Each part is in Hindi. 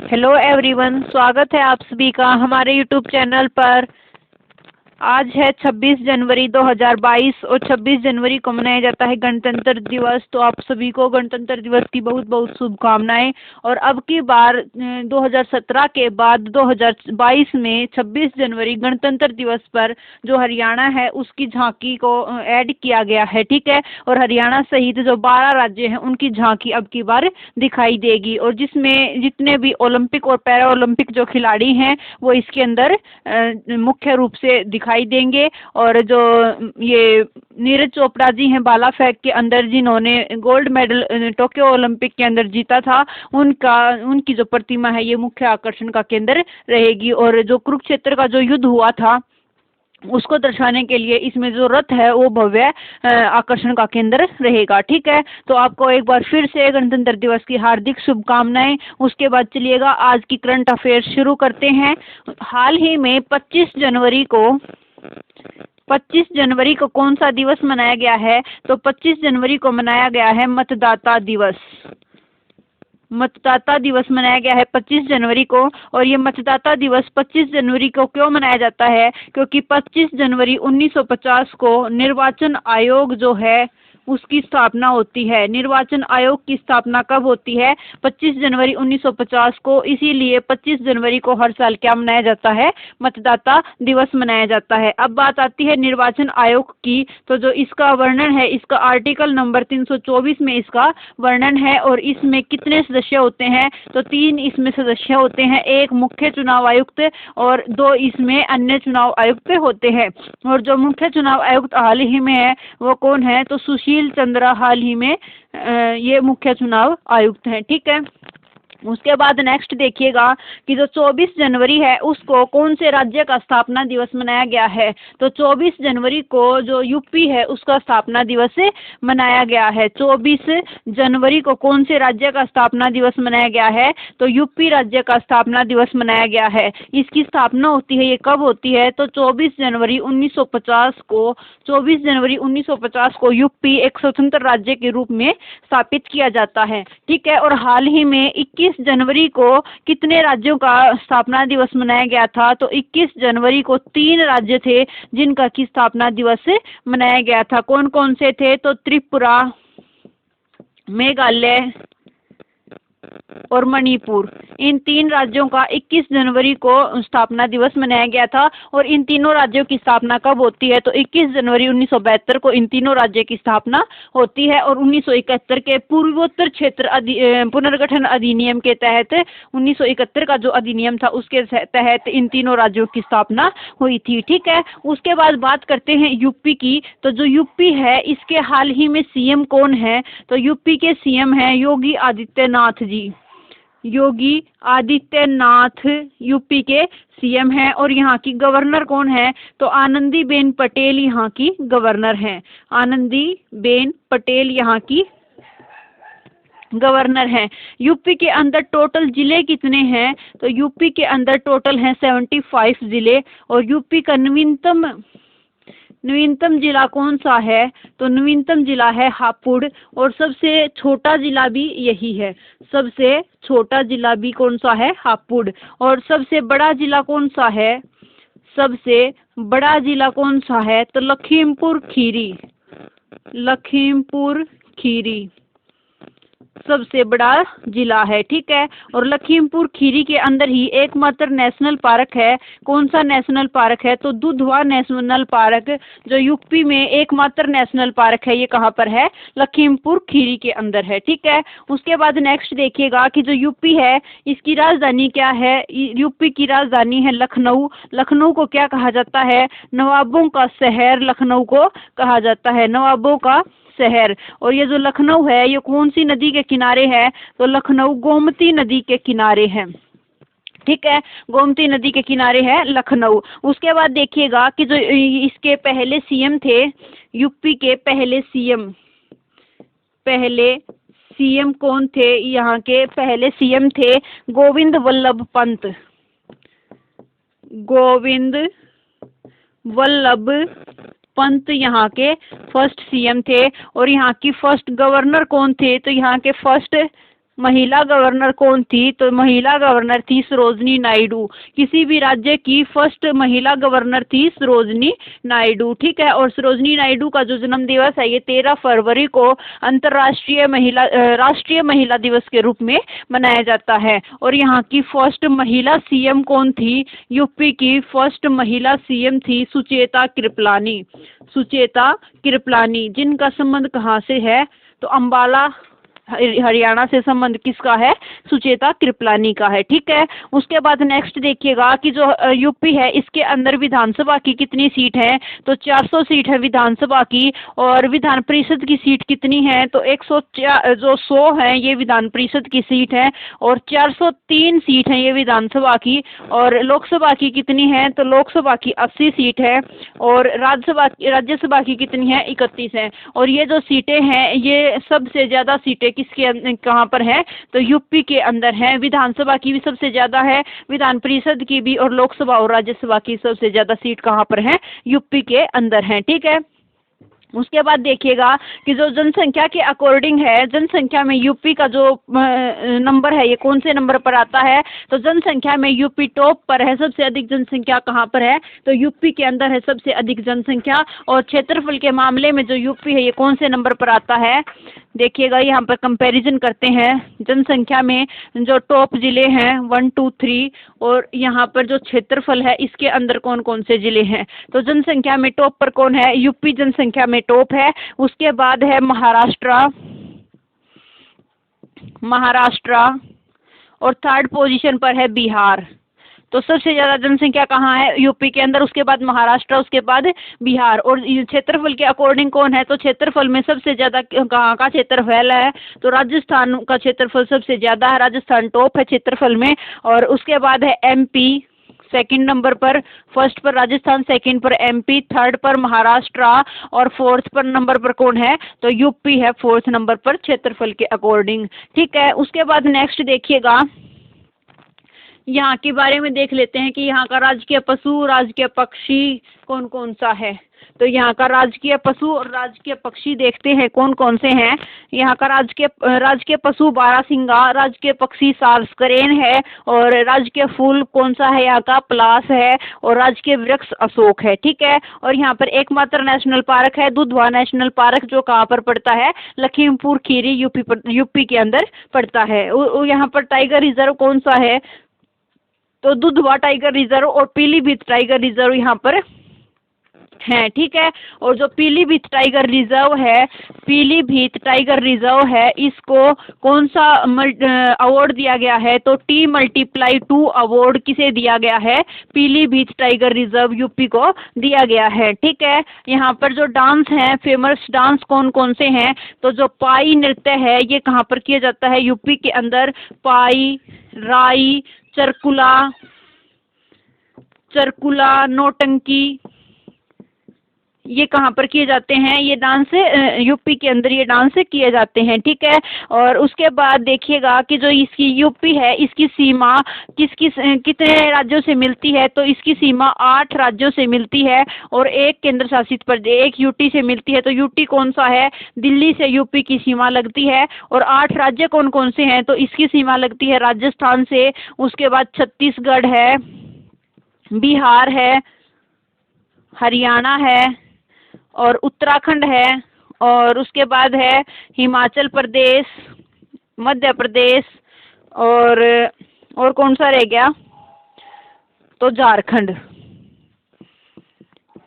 हेलो एवरीवन, स्वागत है आप सभी का हमारे यूट्यूब चैनल पर। आज है 26 जनवरी 2022 और 26 जनवरी को मनाया जाता है गणतंत्र दिवस। तो आप सभी को गणतंत्र दिवस की बहुत बहुत शुभकामनाएं। और अब की बार 2017 के बाद 2022 में 26 जनवरी गणतंत्र दिवस पर जो हरियाणा है उसकी झांकी को ऐड किया गया है, ठीक है। और हरियाणा सहित जो 12 राज्य हैं उनकी झांकी अब की बार दिखाई देगी, और जिसमें जितने भी ओलंपिक और पैरा ओलंपिक जो खिलाड़ी हैं वो इसके अंदर मुख्य रूप से दिखाई देंगे। और जो ये नीरज चोपड़ा जी हैं भाला फेंक के अंदर, जिन्होंने गोल्ड मेडल टोक्यो ओलंपिक के अंदर जीता था, उनकी जो प्रतिमा है ये मुख्य आकर्षण का केंद्र रहेगी। और जो कुरुक्षेत्र का जो युद्ध हुआ था उसको दर्शाने के लिए इसमें जो रथ है वो भव्य आकर्षण का केंद्र रहेगा, ठीक है। तो आपको एक बार फिर से गणतंत्र दिवस की हार्दिक शुभकामनाएं। उसके बाद चलिएगा आज की करंट अफेयर्स शुरू करते हैं। हाल ही में 25 जनवरी को कौन सा दिवस मनाया गया है? तो 25 जनवरी को मनाया गया है मतदाता दिवस। मतदाता दिवस मनाया गया है 25 जनवरी को। और ये मतदाता दिवस 25 जनवरी को क्यों मनाया जाता है? क्योंकि 25 जनवरी 1950 को निर्वाचन आयोग जो है उसकी स्थापना होती है। निर्वाचन आयोग की स्थापना कब होती है? 25 जनवरी 1950 को। इसीलिए 25 जनवरी को हर साल क्या मनाया जाता है? मतदाता दिवस मनाया जाता है। अब बात आती है निर्वाचन आयोग की। तो जो इसका वर्णन है, इसका आर्टिकल नंबर 324 में इसका वर्णन है। और इसमें कितने सदस्य होते हैं? तो 3 इसमें सदस्य होते हैं, एक मुख्य चुनाव आयुक्त और 2 इसमें अन्य चुनाव आयुक्त होते हैं। और जो मुख्य चुनाव आयुक्त हाल ही में है वो कौन है? तो सुशील चंद्रा हाल ही में ये मुख्य चुनाव आयुक्त हैं, ठीक है। उसके बाद नेक्स्ट देखिएगा कि जो 24 जनवरी है उसको कौन से राज्य का स्थापना दिवस मनाया गया है? तो 24 जनवरी को जो यूपी है उसका स्थापना दिवस मनाया गया है। 24 जनवरी को कौन से राज्य का स्थापना दिवस मनाया गया है? तो यूपी राज्य का स्थापना दिवस मनाया गया है। इसकी स्थापना होती है, ये कब होती है? तो 24 जनवरी 1950 को यूपी एक स्वतंत्र राज्य के रूप में स्थापित किया जाता है, ठीक है। और हाल ही में 21 जनवरी को कितने राज्यों का स्थापना दिवस मनाया गया था? तो 21 जनवरी को 3 राज्य थे जिनका की स्थापना दिवस मनाया गया था। कौन कौन से थे? तो त्रिपुरा, मेघालय और मणिपुर। इन 3 राज्यों का 21 जनवरी को स्थापना दिवस मनाया गया था। और इन तीनों राज्यों की स्थापना कब होती है? तो 21 जनवरी 1972 को इन तीनों राज्यों की स्थापना होती है। और 1971 के पूर्वोत्तर क्षेत्र पुनर्गठन अधिनियम के तहत 1971 का जो अधिनियम था उसके तहत इन तीनों राज्यों की स्थापना हुई थी, ठीक है। उसके बाद बात करते हैं यूपी की। तो जो यूपी है इसके हाल ही में सीएम कौन है? तो यूपी के सीएम हैं योगी आदित्यनाथ जी। योगी आदित्यनाथ यूपी के सीएम हैं। और यहाँ की गवर्नर कौन है? तो आनंदीबेन पटेल यहाँ की गवर्नर हैं। आनंदीबेन पटेल यहाँ की गवर्नर हैं। यूपी के अंदर टोटल जिले कितने हैं? तो यूपी के अंदर टोटल हैं 75 जिले। और यूपी का नवीनतम जिला कौन सा है? तो नवीनतम जिला है हापुड़। और सबसे छोटा जिला भी यही है। सबसे छोटा जिला भी कौन सा है? हापुड़। और सबसे बड़ा जिला कौन सा है? सबसे बड़ा जिला कौन सा है? तो लखीमपुर खीरी। लखीमपुर खीरी सबसे बड़ा जिला है, ठीक है। और लखीमपुर खीरी के अंदर ही एकमात्र नेशनल पार्क है। कौन सा नेशनल पार्क है? तो दुधवा नेशनल पार्क जो यूपी में एकमात्र नेशनल पार्क है, ये कहाँ पर है? लखीमपुर खीरी के अंदर है, ठीक है। उसके बाद नेक्स्ट देखिएगा कि जो यूपी है इसकी राजधानी क्या है? यूपी की राजधानी है लखनऊ। लखनऊ को क्या कहा जाता है? नवाबों का शहर लखनऊ को कहा जाता है, नवाबों का शहर। और ये जो लखनऊ है ये कौन सी नदी के किनारे है? तो लखनऊ गोमती नदी के किनारे है, ठीक है। गोमती नदी के किनारे है लखनऊ। उसके बाद देखिएगा कि जो इसके पहले सीएम थे, यूपी के पहले सीएम कौन थे? यहाँ के पहले सीएम थे गोविंद वल्लभ पंत। गोविंद वल्लभ पंत यहाँ के फर्स्ट सीएम थे। और यहाँ की फर्स्ट गवर्नर कौन थे? तो यहाँ के फर्स्ट महिला गवर्नर कौन थी? तो महिला गवर्नर थी सरोजनी नायडू। किसी भी राज्य की फर्स्ट महिला गवर्नर थी सरोजनी नायडू। ठीक है, और सरोजनी नायडू का जो जन्म दिवस है ये 13 फरवरी को राष्ट्रीय महिला दिवस के रूप में मनाया जाता है। और यहाँ की फर्स्ट महिला सीएम कौन थी? यूपी की फर्स्ट महिला सीएम थी सुचेता कृपलानी। सुचेता कृपलानी, जिनका संबंध कहाँ से है? तो अंबाला हरियाणा से संबंध किसका है? सुचेता कृपलानी का है। ठीक है, उसके बाद नेक्स्ट देखिएगा कि जो यूपी है इसके अंदर विधानसभा की कितनी सीट है? तो 400 सीट है विधानसभा की। और विधान परिषद की सीट कितनी है? तो 100 है ये विधान परिषद की सीट है, और 403 सीट है ये विधानसभा की। और लोकसभा की कितनी है? तो लोकसभा की 80 सीट है, और राज्यसभा की कितनी है? 31 है। और ये जो सीटें हैं ये सबसे ज्यादा सीटें किसके कहाँ पर है? तो यूपी के अंदर है। विधानसभा की भी सबसे ज्यादा है, विधान परिषद की भी, और लोकसभा और राज्यसभा की सबसे ज्यादा सीट कहाँ पर है? यूपी के अंदर है। ठीक है, उसके बाद देखिएगा कि जो जनसंख्या के अकॉर्डिंग है, जनसंख्या में यूपी का जो नंबर है ये कौन से नंबर पर आता है? तो जनसंख्या में यूपी टॉप पर है। सबसे अधिक जनसंख्या कहाँ पर है? तो यूपी के अंदर है सबसे अधिक जनसंख्या। और क्षेत्रफल के मामले में जो यूपी है ये कौन से नंबर पर आता है? देखिएगा यहाँ पर कंपैरिजन करते हैं जनसंख्या में जो टॉप जिले हैं 1 2 3, और यहाँ पर जो क्षेत्रफल है इसके अंदर कौन कौन से जिले हैं। तो जनसंख्या में टॉप पर कौन है? यूपी जनसंख्या में टॉप है। उसके बाद है महाराष्ट्र, और थर्ड पोजीशन पर है बिहार। तो सबसे ज्यादा जनसंख्या कहाँ है? यूपी के अंदर, उसके बाद महाराष्ट्र, उसके बाद बिहार। और क्षेत्रफल के अकॉर्डिंग कौन है? तो क्षेत्रफल में सबसे ज्यादा कहाँ का क्षेत्रफल है? तो राजस्थान का क्षेत्रफल सबसे ज्यादा है, राजस्थान टॉप है क्षेत्रफल में। और उसके बाद है एमपी सेकंड नंबर पर, फर्स्ट पर राजस्थान, सेकंड पर एमपी, थर्ड पर महाराष्ट्र, और फोर्थ पर नंबर पर कौन है? तो यूपी है फोर्थ नंबर पर क्षेत्रफल के अकॉर्डिंग। ठीक है, उसके बाद नेक्स्ट देखिएगा, यहाँ के बारे में देख लेते हैं कि यहाँ का राजकीय पशु, राजकीय पक्षी कौन कौन सा है। तो यहाँ का राजकीय पशु और राजकीय पक्षी देखते हैं कौन कौन से हैं। यहाँ का राजकीय पशु बारहसिंगा, राजकीय पक्षी सारस्करेन है, और राजकीय फूल कौन सा है? यहाँ का पलास है, और राजकीय वृक्ष अशोक है। ठीक है, और यहाँ पर एकमात्र नेशनल पार्क है दुधवा नेशनल पार्क, जो कहाँ पर पड़ता है? लखीमपुर खीरी, यूपी के अंदर पड़ता है। यहाँ पर टाइगर रिजर्व कौन सा है? तो दुधवा टाइगर रिजर्व और पीलीभीत टाइगर रिजर्व यहाँ पर है। ठीक है, और जो पीलीभीत टाइगर रिजर्व है इसको कौन सा अवार्ड दिया गया है? तो T+2 अवार्ड किसे दिया गया है? पीलीभीत टाइगर रिजर्व यूपी को दिया गया है। ठीक है, यहाँ पर जो डांस है, फेमस डांस कौन कौन से हैं? तो जो पाई नृत्य है ये कहाँ पर किया जाता है? यूपी के अंदर। पाई, राई, चरकुला, नौटंकी, ये कहाँ पर किए जाते हैं? ये डांस यूपी के अंदर ये डांस किए जाते हैं। ठीक है, और उसके बाद देखिएगा कि जो इसकी यूपी है इसकी सीमा कितने राज्यों से मिलती है? तो इसकी सीमा 8 राज्यों से मिलती है, और एक केंद्र शासित प्रदेश, एक यूटी से मिलती है। तो यूटी कौन सा है? दिल्ली से यूपी की सीमा लगती है। और 8 राज्य कौन कौन से हैं? तो इसकी सीमा लगती है राजस्थान से, उसके बाद छत्तीसगढ़ है, बिहार है, हरियाणा है, और उत्तराखंड है, और उसके बाद है हिमाचल प्रदेश, मध्य प्रदेश, और कौन सा रह गया? तो झारखंड।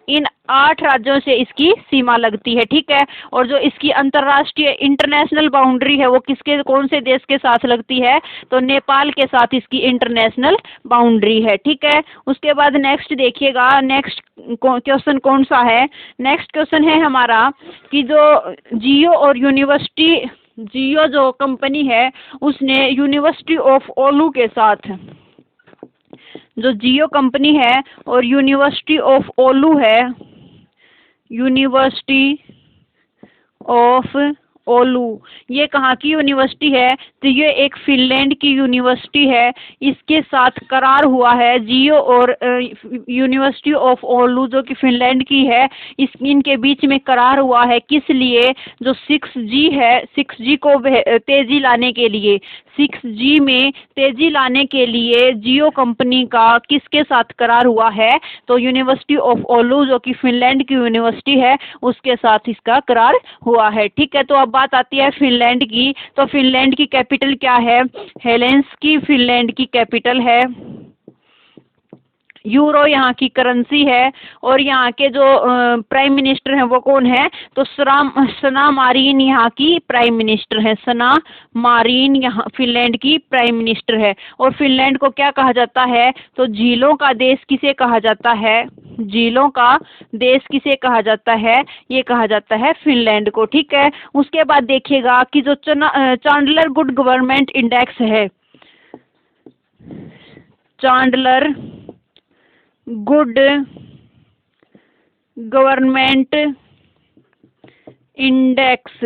इन 8 राज्यों से इसकी सीमा लगती है। ठीक है, और जो इसकी अंतर्राष्ट्रीय इंटरनेशनल बाउंड्री है वो कौन से देश के साथ लगती है? तो नेपाल के साथ इसकी इंटरनेशनल बाउंड्री है। ठीक है, उसके बाद नेक्स्ट देखिएगा, नेक्स्ट क्वेश्चन कौन सा है? नेक्स्ट क्वेश्चन है हमारा कि जो जियो जो कंपनी है उसने यूनिवर्सिटी ऑफ ओलू के साथ, जो जियो कंपनी है और यूनिवर्सिटी ऑफ ओलू है, यूनिवर्सिटी ऑफ ओलू, ये कहाँ की यूनिवर्सिटी है? तो ये एक फिनलैंड की यूनिवर्सिटी है। इसके साथ करार हुआ है जियो और यूनिवर्सिटी ऑफ ओलू जो कि फिनलैंड की है, इनके बीच में करार हुआ है। किस लिए? जो 6G है, 6G को तेजी लाने के लिए, 6G में तेजी लाने के लिए जियो कंपनी का किसके साथ करार हुआ है? तो यूनिवर्सिटी ऑफ ओलू जो कि फिनलैंड की यूनिवर्सिटी है, उसके साथ इसका करार हुआ है। ठीक है, तो अब बात आती है फिनलैंड की। तो फिनलैंड की कैपिटल क्या है? हेलेंसिकी फिनलैंड की कैपिटल है। यूरो यहाँ की करेंसी है। और यहाँ के जो प्राइम मिनिस्टर हैं वो कौन है? तो सना मारीन यहाँ की प्राइम मिनिस्टर है। सना मारीन यहाँ फिनलैंड की प्राइम मिनिस्टर है। और फिनलैंड को क्या कहा जाता है? तो झीलों का देश किसे कहा जाता है? झीलों का देश किसे कहा जाता है? ये कहा जाता है फिनलैंड को। ठीक है, उसके बाद देखिएगा कि जो चांडलर गुड गवर्नमेंट इंडेक्स है, चांडलर गुड गवर्नमेंट इंडेक्स,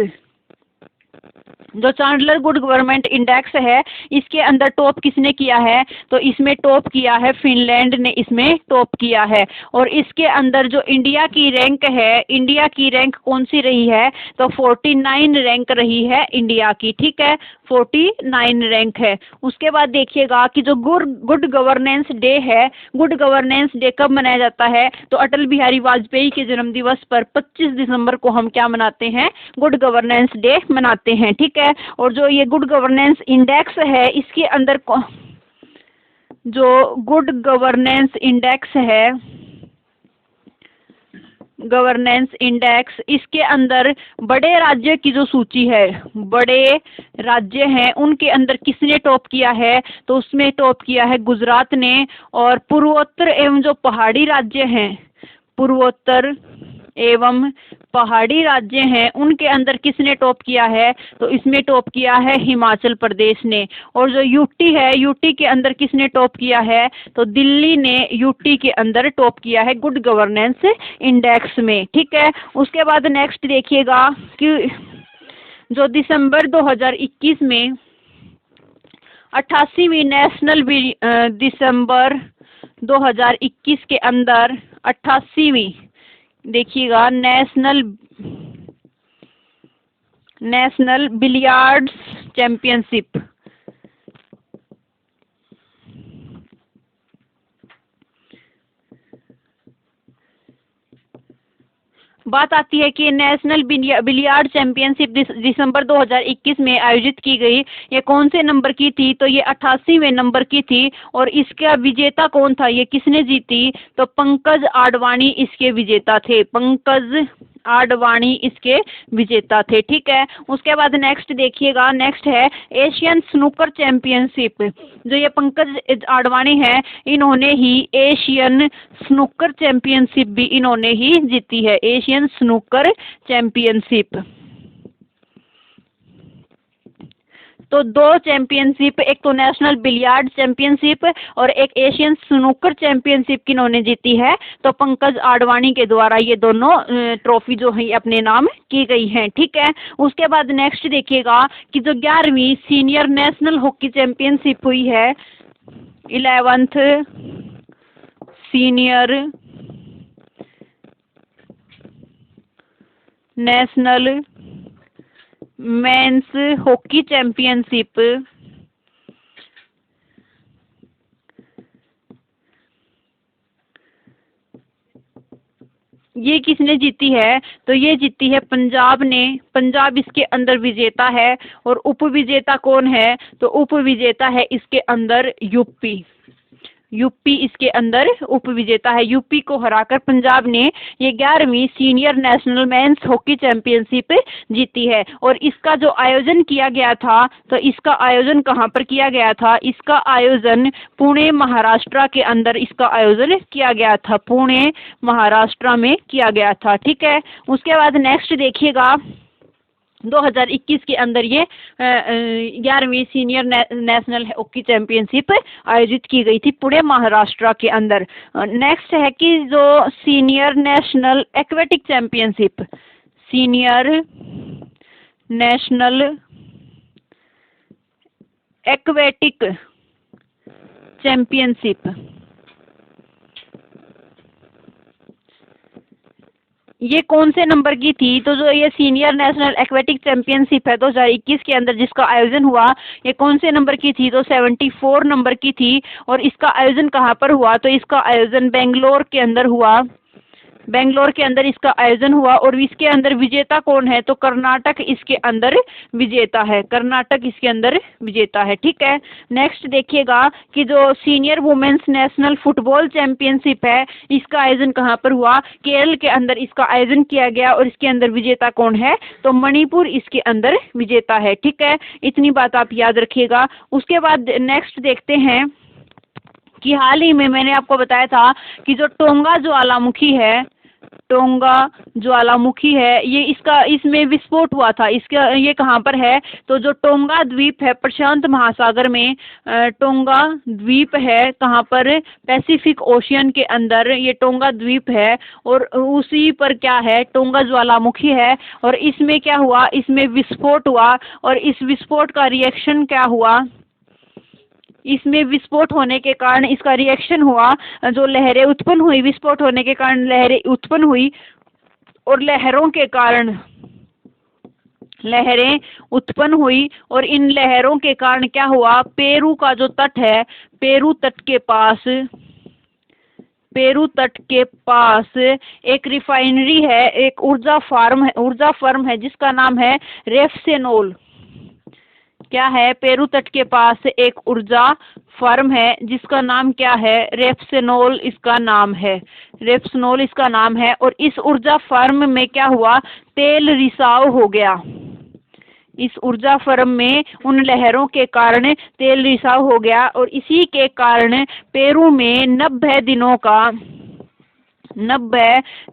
जो चांडलर गुड गवर्नमेंट इंडेक्स है, इसके अंदर टॉप किसने किया है? तो इसमें टॉप किया है फिनलैंड ने, इसमें टॉप किया है। और इसके अंदर जो इंडिया की रैंक है, इंडिया की रैंक कौन सी रही है? तो 49 रैंक रही है इंडिया की। ठीक है, 49 रैंक है। उसके बाद देखिएगा कि जो गुड गवर्नेंस डे है, गुड गवर्नेंस डे कब मनाया जाता है? तो अटल बिहारी वाजपेयी के जन्म दिवस पर 25 दिसंबर को हम क्या मनाते हैं? गुड गवर्नेंस डे मनाते हैं। ठीक है, और जो ये गुड गवर्नेंस इंडेक्स है, इसके अंदर जो गुड गवर्नेंस इंडेक्स है, गवर्नेंस इंडेक्स, इसके अंदर बड़े राज्य की जो सूची है, बड़े राज्य हैं उनके अंदर किसने टॉप किया है? तो उसमें टॉप किया है गुजरात ने। और पूर्वोत्तर एवं जो पहाड़ी राज्य हैं, पूर्वोत्तर एवं पहाड़ी राज्य हैं, उनके अंदर किसने टॉप किया है? तो इसमें टॉप किया है हिमाचल प्रदेश ने। और जो यूटी है, यूटी के अंदर किसने टॉप किया है? तो दिल्ली ने यूटी के अंदर टॉप किया है गुड गवर्नेंस इंडेक्स में। ठीक है, उसके बाद नेक्स्ट देखिएगा कि जो दिसंबर 2021 में 88वीं नेशनल दिसंबर 2021 के अंदर 88वीं, देखिएगा, नेशनल बिलियर्ड्स चैंपियनशिप, बात आती है कि नेशनल बिलियर्ड चैंपियनशिप दिसंबर 2021 में आयोजित की गई। ये कौन से नंबर की थी? तो ये 88वें नंबर की थी। और इसका विजेता कौन था? ये किसने जीती? तो पंकज आडवाणी इसके विजेता थे। पंकज आडवाणी इसके विजेता थे। ठीक है, उसके बाद नेक्स्ट देखिएगा, नेक्स्ट है एशियन स्नूकर चैंपियनशिप। जो ये पंकज आडवाणी है, इन्होंने ही एशियन स्नूकर चैंपियनशिप भी इन्होंने ही जीती है, एशियन स्नूकर चैंपियनशिप। तो दो चैंपियनशिप, एक तो नेशनल बिलियर्ड चैंपियनशिप और एक एशियन स्नूकर चैंपियनशिप किन्होंने जीती है? तो पंकज आडवाणी के द्वारा ये दोनों ट्रॉफी जो है अपने नाम की गई हैं। ठीक है, उसके बाद नेक्स्ट देखिएगा कि जो 11वीं सीनियर नेशनल हॉकी चैंपियनशिप हुई है, 11th senior national men's hockey championship, ये किसने जीती है? तो ये जीती है पंजाब ने। पंजाब इसके अंदर विजेता है। और उप विजेता कौन है? तो उप विजेता है इसके अंदर यूपी। यूपी इसके अंदर उप विजेता है। यूपी को हराकर पंजाब ने ये 11वीं senior national men's hockey championship जीती है। और इसका जो आयोजन किया गया था, तो इसका आयोजन कहाँ पर किया गया था? इसका आयोजन पुणे महाराष्ट्र के अंदर इसका आयोजन किया गया था, पुणे महाराष्ट्र में किया गया था। ठीक है, उसके बाद नेक्स्ट देखिएगा 2021 के अंदर ये 11वीं सीनियर नेशनल हॉकी चैंपियनशिप आयोजित की गई थी पुणे महाराष्ट्र के अंदर। नेक्स्ट है कि जो senior national aquatic championship, senior national aquatic championship. ये कौन से नंबर की थी? तो जो ये सीनियर नेशनल एक्वेटिक चैंपियनशिप है 2021 के अंदर जिसका आयोजन हुआ, ये कौन से नंबर की थी? तो 74 नंबर की थी। और इसका आयोजन कहाँ पर हुआ? तो इसका आयोजन बेंगलोर के अंदर हुआ। बेंगलोर के अंदर इसका आयोजन हुआ। और इसके अंदर विजेता कौन है? तो कर्नाटक इसके अंदर विजेता है। कर्नाटक इसके अंदर विजेता है। ठीक है। नेक्स्ट देखिएगा कि जो senior women's national football championship है, इसका आयोजन कहाँ पर हुआ? केरल के अंदर इसका आयोजन किया गया। और इसके अंदर विजेता कौन है? तो मणिपुर इसके अंदर विजेता है। ठीक है, इतनी बात आप याद रखिएगा। उसके बाद नेक्स्ट देखते हैं कि हाल ही में मैंने आपको बताया था कि जो टोंगा ज्वालामुखी है, टोंगा ज्वालामुखी है, ये इसमें विस्फोट हुआ था। इसका ये कहाँ पर है? तो जो टोंगा द्वीप है प्रशांत महासागर में, टोंगा द्वीप है कहाँ पर? पैसिफिक ओशियन के अंदर ये टोंगा द्वीप है। और उसी पर क्या है? टोंगा ज्वालामुखी है। और इसमें क्या हुआ? इसमें विस्फोट हुआ। और इस विस्फोट का रिएक्शन क्या हुआ? इसमें विस्फोट होने के कारण इसका रिएक्शन हुआ, जो लहरें उत्पन्न हुई, विस्फोट होने के कारण लहरें उत्पन्न हुई। और लहरों के कारण लहरें उत्पन्न हुई। और इन लहरों के कारण क्या हुआ? पेरू का जो तट है, पेरू तट के पास एक रिफाइनरी है, एक ऊर्जा फर्म है जिसका नाम है रेफ्सेनोल। क्या है? पेरू तट के पास एक ऊर्जा फर्म है जिसका नाम क्या है? रेफ्सेनोल इसका नाम है। रेफ्सेनोल इसका नाम है। और इस ऊर्जा फर्म में क्या हुआ? तेल रिसाव हो गया। इस ऊर्जा फर्म में उन लहरों के कारण तेल रिसाव हो गया। और इसी के कारण पेरू में 90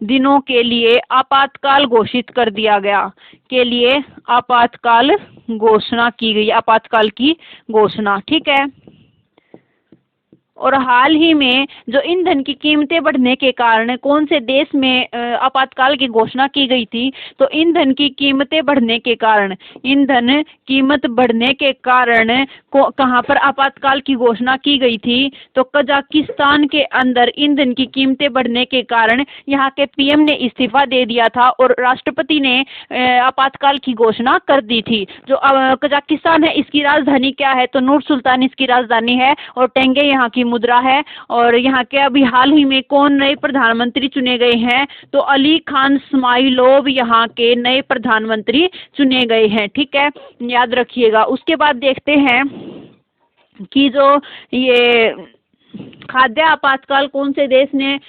दिनों के लिए आपातकाल घोषित कर दिया गया। के लिए आपातकाल घोषणा की गई, आपातकाल की घोषणा। ठीक है। और हाल ही में जो ईंधन की कीमतें बढ़ने के कारण कौन से देश में आपातकाल की घोषणा की गई थी? तो ईंधन की कीमतें बढ़ने के कारण, ईंधन कीमत बढ़ने के कारण कहाँ पर आपातकाल की घोषणा की गई थी? तो कजाकिस्तान के अंदर ईंधन की कीमतें बढ़ने के कारण यहाँ के पीएम ने इस्तीफा दे दिया था और राष्ट्रपति ने आपातकाल की घोषणा कर दी थी। जो कजाकिस्तान है, इसकी राजधानी क्या है? तो नूर सुल्तान इसकी राजधानी है। और टेंगे यहाँ की मुद्रा है। और यहाँ के अभी हाल ही में कौन नए प्रधानमंत्री चुने गए हैं? तो अली खान स्माइलोव यहाँ के नए प्रधानमंत्री चुने गए हैं। ठीक है, याद रखिएगा। उसके बाद देखते हैं कि जो ये खाद्य आपातकाल कौन से देश ने,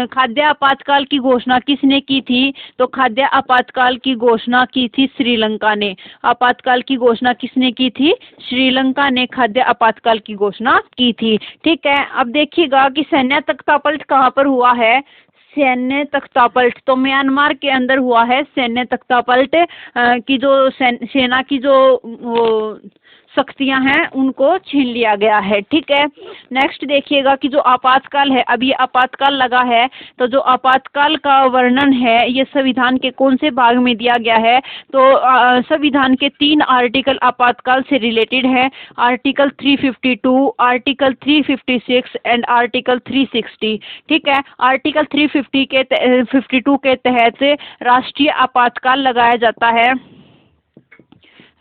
खाद्य आपातकाल की घोषणा किसने की थी? तो खाद्य आपातकाल की घोषणा की थी श्रीलंका ने। आपातकाल की घोषणा किसने की थी? श्रीलंका ने खाद्य आपातकाल की घोषणा की थी। ठीक है। अब देखिएगा कि सैन्य तख्तापलट कहाँ पर हुआ है? सैन्य तख्तापलट तो म्यांमार के अंदर हुआ है। सैन्य तख्तापलट की जो सेना की जो वो शक्तियां हैं उनको छीन लिया गया है। ठीक है। नेक्स्ट देखिएगा कि जो आपातकाल है, अभी आपातकाल लगा है, तो जो आपातकाल का वर्णन है ये संविधान के कौन से भाग में दिया गया है? तो संविधान के 3 आर्टिकल आपातकाल से रिलेटेड है। Article 352, article 356 and article 360। ठीक है। आर्टिकल 352 के तहत राष्ट्रीय आपातकाल लगाया जाता है,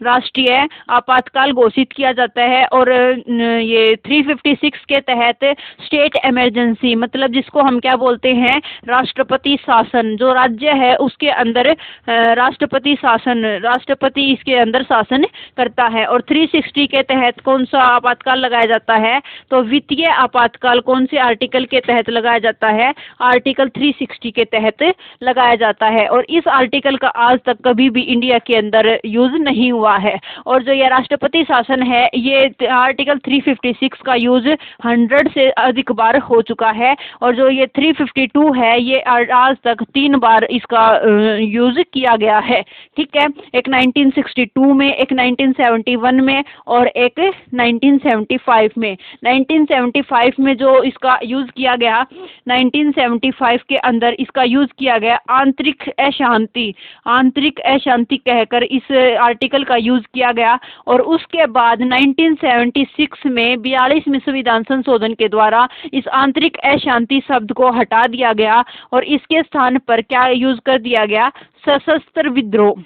राष्ट्रीय आपातकाल घोषित किया जाता है। और ये 356 के तहत स्टेट इमरजेंसी, मतलब जिसको हम क्या बोलते हैं? राष्ट्रपति शासन। जो राज्य है उसके अंदर राष्ट्रपति इसके अंदर शासन करता है। और 360 के तहत कौन सा आपातकाल लगाया जाता है? तो वित्तीय आपातकाल कौन से आर्टिकल के तहत लगाया जाता है? आर्टिकल 360 के तहत लगाया जाता है। और इस आर्टिकल का आज तक कभी भी इंडिया के अंदर यूज नहीं हुआ चुका है। और जो ये राष्ट्रपति शासन है ये आर्टिकल 356 का यूज 100 से अधिक बार हो चुका है। और जो ये 352 है ये आज तक 3 बार इसका यूज किया गया है। ठीक है, एक 1962 में, एक 1971 में और एक 1975 में। 1975 में जो इसका यूज किया गया, 1975 के अंदर इसका यूज किया गया आंतरिक अशांति, आंतरिक अशांति कहकर इस आर्टिकल का यूज किया गया। और उसके बाद 1976 में 42वें संविधान संशोधन के द्वारा इस आंतरिक अशांति शब्द को हटा दिया गया और इसके स्थान पर क्या यूज कर दिया गया, सशस्त्र विद्रोह,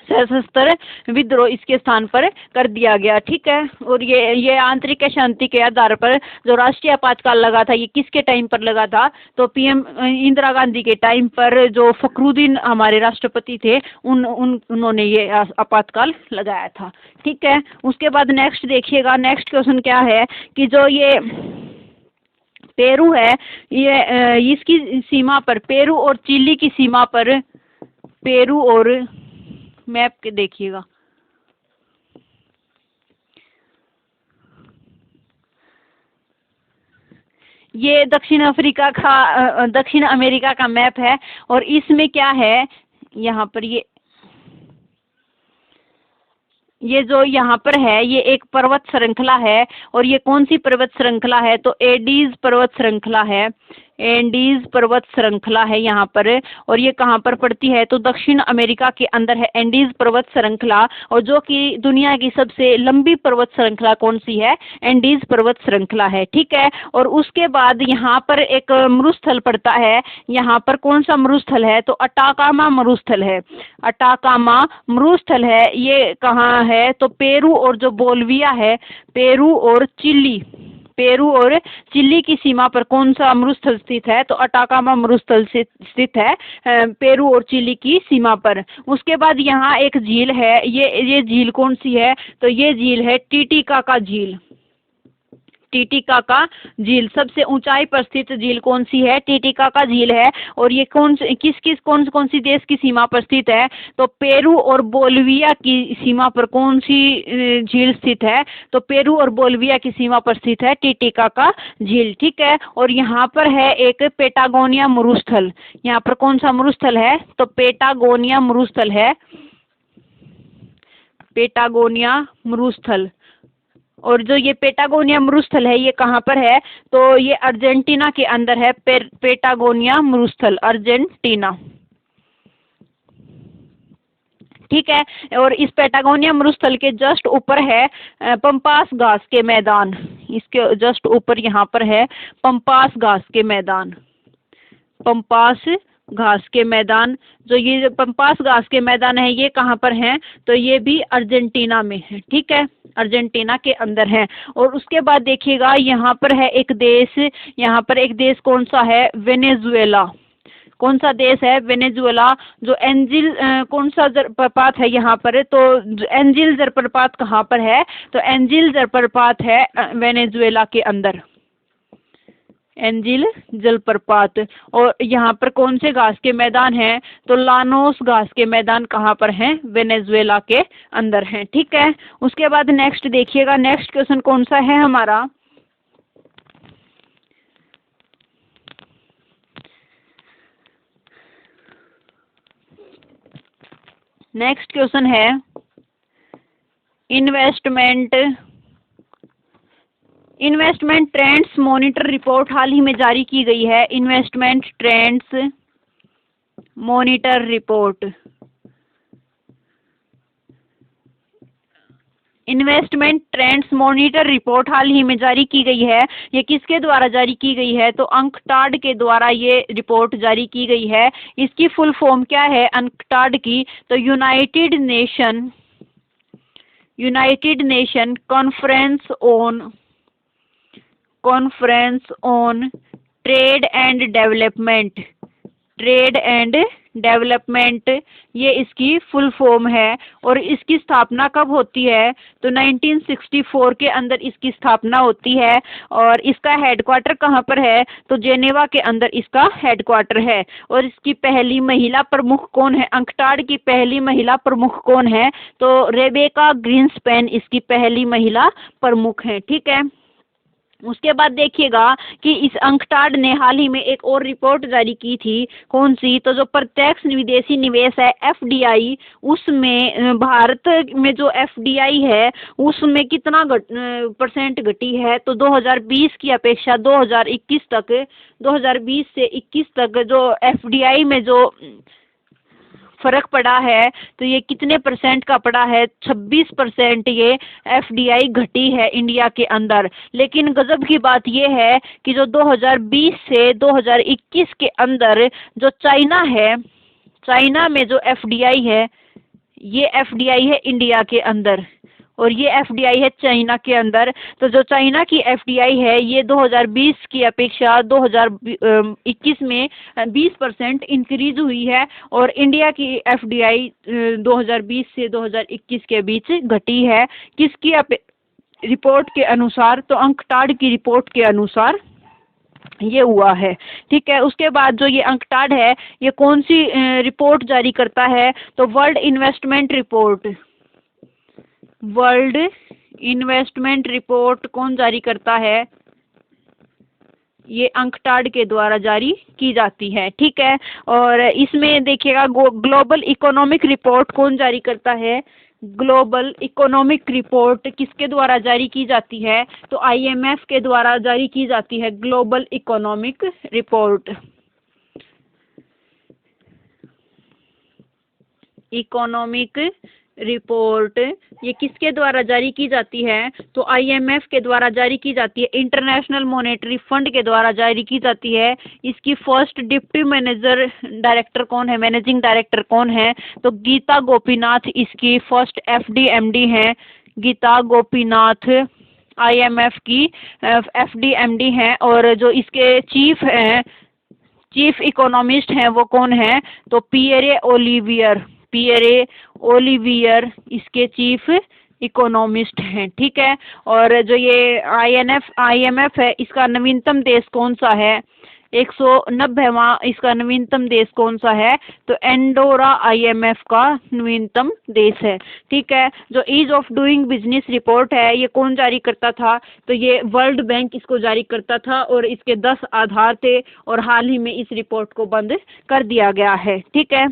सशस्त्र विद्रोह इसके स्थान पर कर दिया गया। ठीक है, और ये आंतरिक अशांति के आधार पर जो राष्ट्रीय आपातकाल लगा था ये किसके टाइम पर लगा था, तो पीएम इंदिरा गांधी के टाइम पर जो फखरुद्दीन हमारे राष्ट्रपति थे उन्होंने ये आपातकाल लगाया था। ठीक है, उसके बाद नेक्स्ट देखिएगा, नेक्स्ट क्वेश्चन क्या है कि जो ये पेरू है ये इसकी सीमा पर, पेरू और चिली की सीमा पर, पेरू और मैप के देखिएगा, ये दक्षिण अफ्रीका का दक्षिण अमेरिका का मैप है। और इसमें क्या है, यहाँ पर ये जो यहाँ पर है ये एक पर्वत श्रृंखला है। और ये कौन सी पर्वत श्रृंखला है, तो एंडीज पर्वत श्रृंखला है, एंडीज पर्वत श्रृंखला है यहाँ पर। और ये कहाँ पर पड़ती है, तो दक्षिण अमेरिका के अंदर है एंडीज पर्वत श्रृंखला। और जो कि दुनिया की सबसे लंबी पर्वत श्रृंखला कौन सी है, एंडीज पर्वत श्रृंखला है। ठीक है, और उसके बाद यहाँ पर एक मरुस्थल पड़ता है, यहाँ पर कौन सा मरुस्थल है, तो अटाकामा मरुस्थल है, अटाकामा मरुस्थल है। ये कहाँ है, तो पेरू और जो बोलिविया है, पेरू और चिली, पेरू और चिली की सीमा पर कौन सा मरुस्थल स्थित है, तो अटाकामा मरुस्थल से स्थित है पेरू और चिली की सीमा पर। उसके बाद यहाँ एक झील है, ये झील कौन सी है, तो ये झील है टिटिकाका झील, टिटिकाका झील। सबसे ऊंचाई पर स्थित झील कौन सी है, टिटिकाका झील है। और ये कौन सी देश की सीमा पर स्थित है, तो पेरू और बोलिविया की सीमा पर कौन सी झील स्थित है, तो पेरू और बोलिविया की सीमा पर स्थित है टिटिकाका झील। ठीक है, और यहाँ पर है एक पेटागोनिया मरुस्थल, यहाँ पर कौन सा मरुस्थल है, तो पेटागोनिया मरुस्थल है, पेटागोनिया मरुस्थल। और जो ये पेटागोनिया मरुस्थल है ये कहाँ पर है, तो ये अर्जेंटीना के अंदर है, पेटागोनिया मरुस्थल, अर्जेंटीना। ठीक है, और इस पेटागोनिया मरुस्थल के जस्ट ऊपर है पंपास घास के मैदान, इसके जस्ट ऊपर यहाँ पर है पंपास घास के मैदान, पंपास घास के मैदान। जो ये पंपास घास के मैदान है ये कहाँ पर हैं, तो ये भी अर्जेंटीना में है। ठीक है, अर्जेंटीना के अंदर है। और उसके बाद देखिएगा यहाँ पर है एक देश, यहाँ पर एक देश कौन सा है, वेनेजुएला। कौन सा देश है, वेनेजुएला। जो एंजिल कौन सा जलप्रपात है यहाँ पर, तो एंजिल जलप्रपात कहाँ पर है, तो एंजिल जलप्रपात है वेनेजुएला के अंदर, एंजिल जलप्रपात। और यहाँ पर कौन से घास के मैदान हैं, तो लानोस घास के मैदान कहाँ पर हैं, वेनेजुएला के अंदर हैं। ठीक है, उसके बाद नेक्स्ट देखिएगा, नेक्स्ट क्वेश्चन कौन सा है हमारा, नेक्स्ट क्वेश्चन है इन्वेस्टमेंट ट्रेंड्स मॉनिटर रिपोर्ट हाल ही में जारी की गई है। Investment trends monitor report, investment trends monitor report हाल ही में जारी की गई है। ये किसके द्वारा जारी की गई है, तो अंकटाड के द्वारा ये रिपोर्ट जारी की गई है। इसकी फुल फॉर्म क्या है अंकटाड की, तो United nation conference on trade and development, ये इसकी फुल फॉर्म है। और इसकी स्थापना कब होती है? तो 1964 के अंदर इसकी स्थापना होती है। और इसका हेडक्वार्टर कहाँ पर है? तो जेनेवा के अंदर इसका हेडक्वार्टर है। और इसकी पहली महिला प्रमुख कौन है? अंकटाड की पहली महिला प्रमुख कौन है? तो रेबेका ग्रीन्सपैन इसकी पहली महिला प्रमुख है। ठीक है। उसके बाद देखिएगा कि इस अंकटाड ने हाल ही में एक और रिपोर्ट जारी की थी। कौन सी? तो जो प्रत्यक्ष विदेशी निवेश है एफडीआई, उसमें भारत में जो एफडीआई है उसमें कितना परसेंट घटी है? तो 2020 की अपेक्षा 2021 तक, 2020 से 21 तक जो एफडीआई में जो फर्क पड़ा है तो ये कितने परसेंट का पड़ा है? 26% ये एफडीआई घटी है इंडिया के अंदर। लेकिन गजब की बात ये है कि जो 2020 से 2021 के अंदर जो चाइना है, चाइना में जो एफडीआई है, ये एफडीआई है इंडिया के अंदर और ये एफडीआई है चाइना के अंदर। तो जो चाइना की एफडीआई है ये 2020 की अपेक्षा 2021 में 20% इंक्रीज हुई है। और इंडिया की एफडीआई 2020 से 2021 के बीच घटी है। किसकी रिपोर्ट के अनुसार? तो अंकटाड की रिपोर्ट के अनुसार ये हुआ है। ठीक है। उसके बाद जो ये अंकटाड है ये कौन सी रिपोर्ट जारी करता है? तो world investment report, world investment report कौन जारी करता है? ये अंकटाड के द्वारा जारी की जाती है। ठीक है। और इसमें देखिएगा ग्लोबल इकोनॉमिक रिपोर्ट कौन जारी करता है? ग्लोबल इकोनॉमिक रिपोर्ट किसके द्वारा जारी की जाती है? तो आईएमएफ के द्वारा जारी की जाती है global economic report. Economic report ये किसके द्वारा जारी की जाती है? तो आईएमएफ के द्वारा जारी की जाती है, इंटरनेशनल मॉनेटरी फंड के द्वारा जारी की जाती है। इसकी फर्स्ट डिप्टी मैनेजर डायरेक्टर कौन है? मैनेजिंग डायरेक्टर कौन है? तो गीता गोपीनाथ इसकी फर्स्ट एफडीएमडी है। गीता गोपीनाथ आईएमएफ की एफडीएमडी हैं। और जो इसके चीफ हैं, चीफ इकोनॉमिस्ट हैं वो कौन है? तो पियरे ओलिवियर, पियरे ओलिवियर इसके चीफ इकोनॉमिस्ट हैं। ठीक है। और जो ये आईएमएफ है इसका नवीनतम देश कौन सा है? 190वां इसका नवीनतम देश कौन सा है? तो एंडोरा आईएमएफ का नवीनतम देश है। ठीक है। जो ease of doing business report है ये कौन जारी करता था? तो ये वर्ल्ड बैंक इसको जारी करता था और इसके 10 आधार थे और हाल ही में इस रिपोर्ट को बंद कर दिया गया है। ठीक है।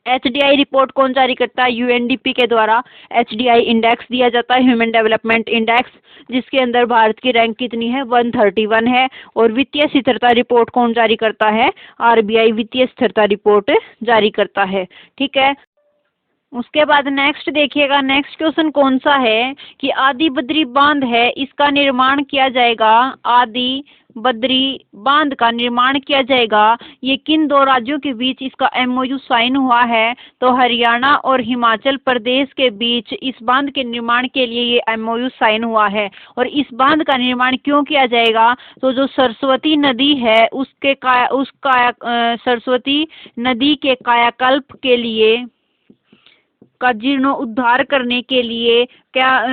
एचडीआई रिपोर्ट कौन जारी करता है? यूएनडीपी के द्वारा एचडीआई इंडेक्स दिया जाता है, ह्यूमन डेवलपमेंट इंडेक्स, जिसके अंदर भारत की रैंक कितनी है? 131 है। और वित्तीय स्थिरता रिपोर्ट कौन जारी करता है? आरबीआई वित्तीय स्थिरता रिपोर्ट जारी करता है। ठीक है। उसके बाद नेक्स्ट देखिएगा, नेक्स्ट क्वेश्चन कौन सा है कि आदि बद्री बांध है इसका निर्माण किया जाएगा, आदि बद्री बांध का निर्माण किया जाएगा, ये किन दो राज्यों के बीच इसका एमओयू साइन हुआ है? तो हरियाणा और हिमाचल प्रदेश के बीच इस बांध के निर्माण के लिए ये एमओयू साइन हुआ है। और इस बांध का निर्माण क्यों किया जाएगा? तो जो सरस्वती नदी है सरस्वती नदी के कायाकल्प के लिए, का जीर्णोद्धार करने के लिए क्या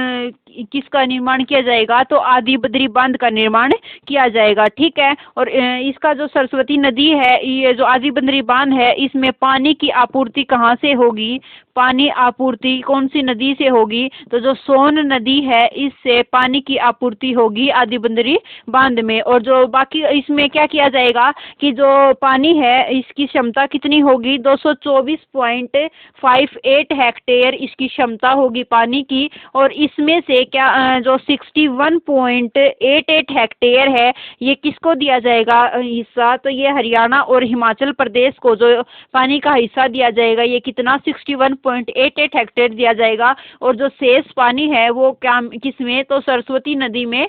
किसका निर्माण किया जाएगा? तो आदि बद्री बांध का निर्माण किया जाएगा। ठीक है। और इसका जो सरस्वती नदी है, ये जो आदि बद्री बांध है, इसमें पानी की आपूर्ति कहाँ से होगी? पानी आपूर्ति कौन सी नदी से होगी? तो जो सोन नदी है इससे पानी की आपूर्ति होगी आदि बद्री बांध में। और जो बाकी इसमें क्या किया जाएगा कि जो पानी है इसकी क्षमता कितनी होगी? 224.58 हेक्टेयर इसकी क्षमता होगी पानी की। और इसमें से क्या जो 61.88 हेक्टेयर है ये किसको दिया जाएगा हिस्सा? तो ये हरियाणा और हिमाचल प्रदेश को जो पानी का हिस्सा दिया जाएगा ये कितना? 61.88 हेक्टेयर दिया जाएगा। और जो शेष पानी है वो क्या किसमें? तो सरस्वती नदी में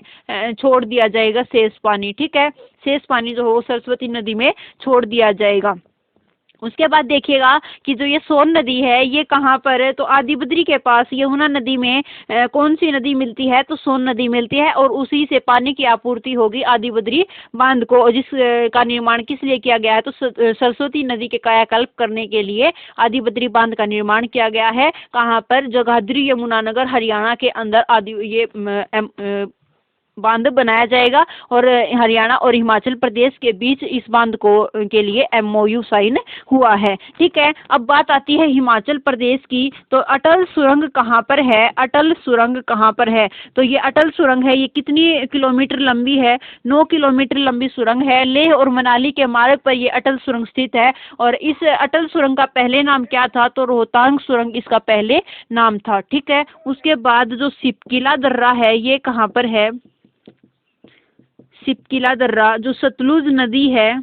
छोड़ दिया जाएगा शेष पानी। ठीक है। शेष पानी जो हो सरस्वती नदी में छोड़ दिया जाएगा। उसके बाद देखिएगा कि जो ये सोन नदी है ये कहाँ पर है, तो आदिबद्री के पास यमुना नदी में कौन सी नदी मिलती है, तो सोन नदी मिलती है, और उसी से पानी की आपूर्ति होगी आदिबद्री बांध को, जिस का निर्माण किस लिए किया गया है, तो सरस्वती नदी के कायाकल्प करने के लिए आदिबद्री बांध का निर्माण किया गया है। कहाँ पर, जगाधरी यमुनानगर हरियाणा के अंदर आदि ये बांध बनाया जाएगा, और हरियाणा और हिमाचल प्रदेश के बीच इस बांध को के लिए एमओयू साइन हुआ है। ठीक है, अब बात आती है हिमाचल प्रदेश की, तो अटल सुरंग कहाँ पर है, अटल सुरंग कहाँ पर है, तो ये अटल सुरंग है, ये कितनी किलोमीटर लंबी है, 9 किलोमीटर लंबी सुरंग है। लेह और मनाली के मार्ग पर ये अटल सुरंग स्थित है, और इस अटल सुरंग का पहले नाम क्या था, तो रोहतांग सुरंग इसका पहले नाम था। ठीक है, उसके बाद जो सिपकिला दर्रा है ये कहाँ पर है, सिपकिला दर्रा जो सतलुज नदी है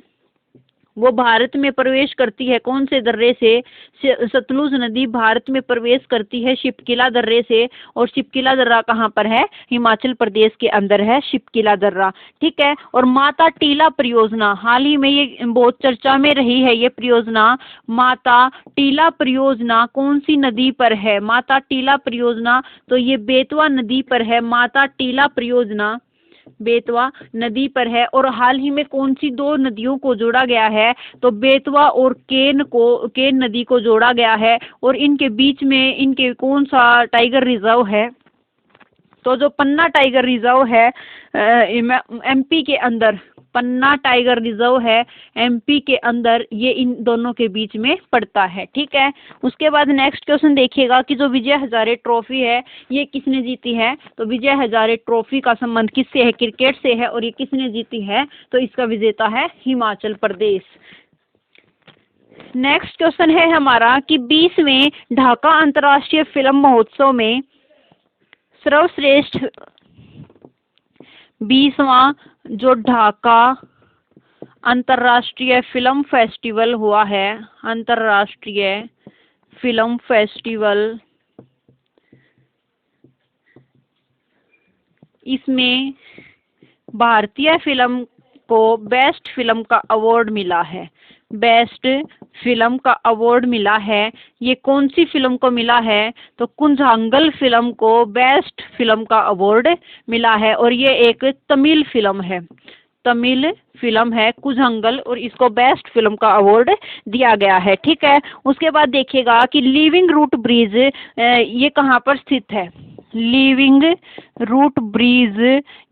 वो भारत में प्रवेश करती है, कौन से दर्रे से, सतलुज नदी भारत में प्रवेश करती है शिपकिला दर्रे से, और शिपकिला दर्रा कहाँ पर है, हिमाचल प्रदेश के अंदर है शिपकिला दर्रा। ठीक है, और माता टीला परियोजना, हाल ही में ये बहुत चर्चा में रही है ये परियोजना, माता टीला परियोजना कौन सी नदी पर है, माता टीला परियोजना, तो ये बेतवा नदी पर है, माता टीला परियोजना बेतवा नदी पर है। और हाल ही में कौन सी 2 नदियों को जोड़ा गया है, तो बेतवा और केन नदी को जोड़ा गया है, और इनके बीच में इनके कौन सा टाइगर रिजर्व है, तो जो पन्ना टाइगर रिजर्व है एमपी के अंदर, पन्ना टाइगर रिजर्व है एमपी के अंदर, ये इन दोनों के बीच में पड़ता है। ठीक है, उसके बाद नेक्स्ट क्वेश्चन देखिएगा कि जो विजय हजारे ट्रॉफी है ये किसने जीती है, तो विजय हजारे ट्रॉफी का संबंध किससे है, क्रिकेट से है, और ये किसने जीती है, तो इसका विजेता है हिमाचल प्रदेश। नेक्स्ट क्वेश्चन है हमारा कि 20वें ढाका अंतर्राष्ट्रीय फिल्म महोत्सव में सर्वश्रेष्ठ 20वां जो ढाका अंतर्राष्ट्रीय फिल्म फेस्टिवल हुआ है, अंतर्राष्ट्रीय फिल्म फेस्टिवल, इसमें भारतीय फिल्म को बेस्ट फिल्म का अवार्ड मिला है, बेस्ट फिल्म का अवार्ड मिला है। ये कौन सी फिल्म को मिला है, तो कुंजांगल फिल्म को बेस्ट फिल्म का अवार्ड मिला है, और ये एक तमिल फिल्म है, तमिल फिल्म है कुंजांगल, और इसको बेस्ट फिल्म का अवार्ड दिया गया है। ठीक है, उसके बाद देखिएगा कि लिविंग रूट ब्रिज ये कहाँ पर स्थित है, लिविंग रूट ब्रिज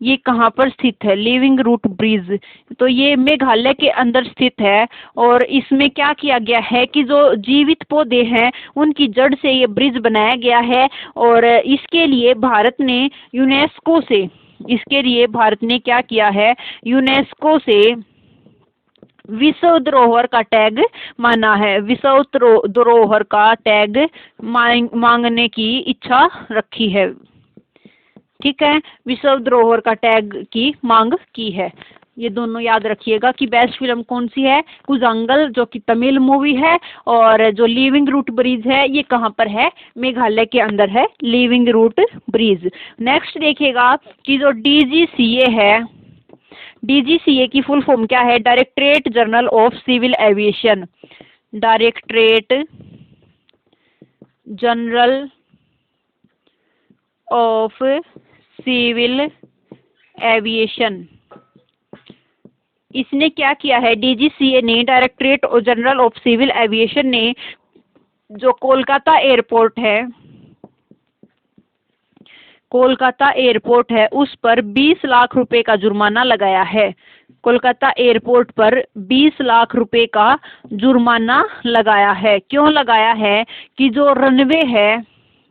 ये कहाँ पर स्थित है, लिविंग रूट ब्रिज, तो ये मेघालय के अंदर स्थित है, और इसमें क्या किया गया है कि जो जीवित पौधे हैं उनकी जड़ से ये ब्रिज बनाया गया है, और इसके लिए भारत ने यूनेस्को से, इसके लिए भारत ने क्या किया है, यूनेस्को से विश्व धरोहर का टैग माना है, विश्व धरोहर का टैग मांगने की इच्छा रखी है। ठीक है, विश्व धरोहर का टैग की मांग की है। ये दोनों याद रखिएगा कि बेस्ट फिल्म कौन सी है, कुंजांगल जो कि तमिल मूवी है, और जो लिविंग रूट ब्रिज है ये कहाँ पर है, मेघालय के अंदर है लिविंग रूट ब्रिज। नेक्स्ट देखिएगा कि जो डीजीसीए है, डीजीसीए की फुल फॉर्म क्या है, directorate general of civil aviation, directorate general of civil aviation, इसने क्या किया है, डीजीसीए ने, directorate general of civil aviation ने जो कोलकाता एयरपोर्ट है, कोलकाता एयरपोर्ट है उस पर 20 लाख रुपए का जुर्माना लगाया है, कोलकाता एयरपोर्ट पर 20 लाख रुपए का जुर्माना लगाया है। क्यों लगाया है कि जो रनवे है,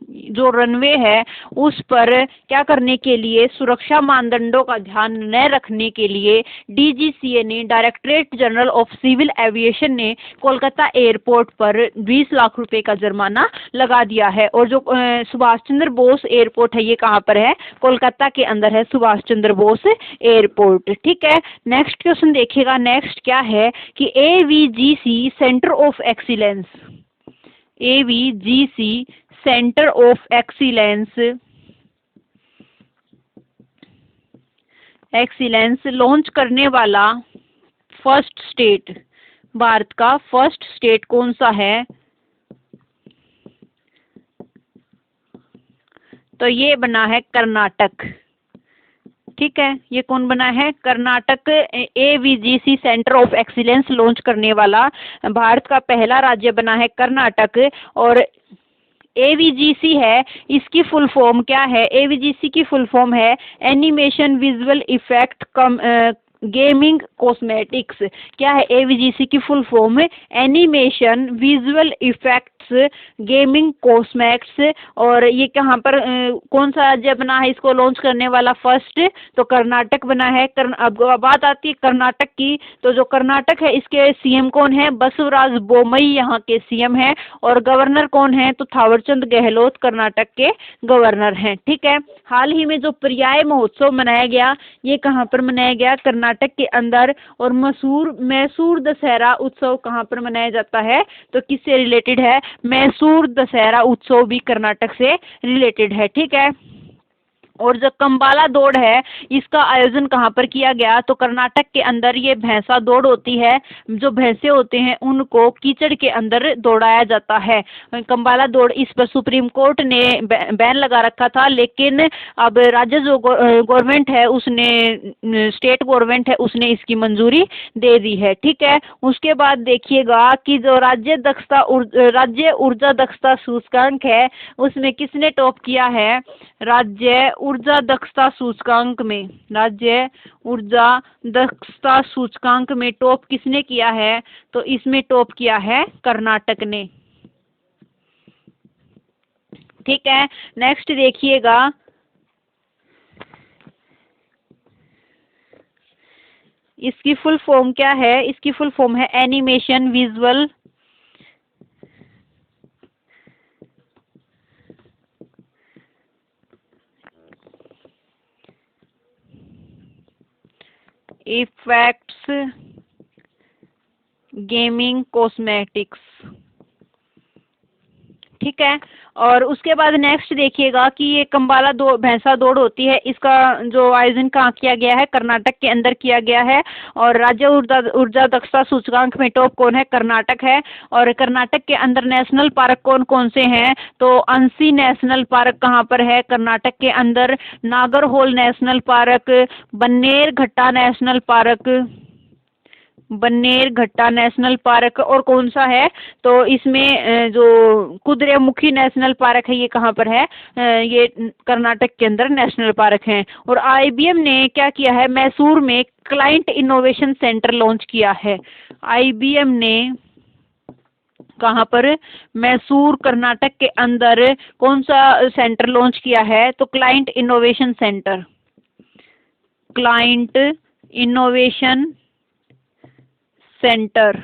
जो रनवे है उस पर क्या करने के लिए, सुरक्षा मानदंडों का ध्यान न रखने के लिए डीजीसीए ने, directorate general of civil aviation ने कोलकाता एयरपोर्ट पर 20 लाख रुपए का जुर्माना लगा दिया है। और जो सुभाष चंद्र बोस एयरपोर्ट है ये कहाँ पर है, कोलकाता के अंदर है सुभाष चंद्र बोस एयरपोर्ट। ठीक है, नेक्स्ट क्वेश्चन देखिएगा, नेक्स्ट क्या है कि AVGC centre of excellence, AVGC centre of excellence, excellence launch करने वाला फर्स्ट स्टेट, भारत का फर्स्ट स्टेट कौन सा है? तो ये बना है कर्नाटक। ठीक है, ये कौन बना है? Karnataka. AVGC centre of excellence launch करने वाला भारत का पहला राज्य बना है कर्नाटक। और एवीजीसी है, इसकी फुल फॉर्म क्या है? एवीजीसी की फुल फॉर्म है animation visual effect gaming cosmetics. क्या है एवीजीसी की full form? Animation visual effects gaming cosmetics. और ये कहाँ पर कौन सा राज्य बना है इसको लॉन्च करने वाला फर्स्ट? तो कर्नाटक बना है। अब बात आती है कर्नाटक की, तो जो कर्नाटक है इसके सीएम कौन है? बसवराज बोमई यहाँ के सीएम है। और गवर्नर कौन है? तो थावरचंद गहलोत कर्नाटक के गवर्नर हैं। ठीक है, हाल ही में जो पर्याय महोत्सव मनाया गया, ये कहाँ पर मनाया गया? कर्नाटक के अंदर। और मैसूर दशहरा उत्सव कहाँ पर मनाया जाता है? तो किससे रिलेटेड है? मैसूर दशहरा उत्सव भी कर्नाटक से रिलेटेड है। ठीक है, और जो कंबाला दौड़ है इसका आयोजन कहाँ पर किया गया? तो कर्नाटक के अंदर। ये भैंसा दौड़ होती है, जो भैंसे होते हैं उनको कीचड़ के अंदर दौड़ाया जाता है। कंबाला दौड़, इस पर सुप्रीम कोर्ट ने बैन लगा रखा था, लेकिन अब राज्य जो गवर्नमेंट है उसने, स्टेट गवर्नमेंट है उसने इसकी मंजूरी दे दी है। ठीक है, उसके बाद देखिएगा कि जो राज्य ऊर्जा दक्षता सूचकांक है उसमें किसने टॉप किया है? राज्य ऊर्जा दक्षता सूचकांक में, राज्य ऊर्जा दक्षता सूचकांक में टॉप किसने किया है? तो इसमें टॉप किया है कर्नाटक ने। ठीक है, नेक्स्ट देखिएगा, इसकी फुल फॉर्म क्या है? इसकी फुल फॉर्म है animation visual effects gaming cosmetics. ठीक है, और उसके बाद नेक्स्ट देखिएगा कि ये कंबाला भैंसा दौड़ होती है, इसका जो आयोजन कहाँ किया गया है? कर्नाटक के अंदर किया गया है। और राज्य ऊर्जा दक्षता सूचकांक में टॉप कौन है? कर्नाटक है। और कर्नाटक के अंदर नेशनल पार्क कौन कौन से हैं? तो अंसी नेशनल पार्क कहाँ पर है? कर्नाटक के अंदर। Nagarhole national park, Bannerghatta national park, Bannerghatta national park. और कौन सा है? तो इसमें जो कुद्रेमुखी नेशनल पार्क है, ये कहाँ पर है? ये कर्नाटक के अंदर नेशनल पार्क है। और आईबीएम ने क्या किया है? मैसूर में क्लाइंट इनोवेशन सेंटर लॉन्च किया है। आईबीएम ने कहाँ पर? मैसूर कर्नाटक के अंदर कौन सा सेंटर लॉन्च किया है? तो client innovation centre, client innovation centre,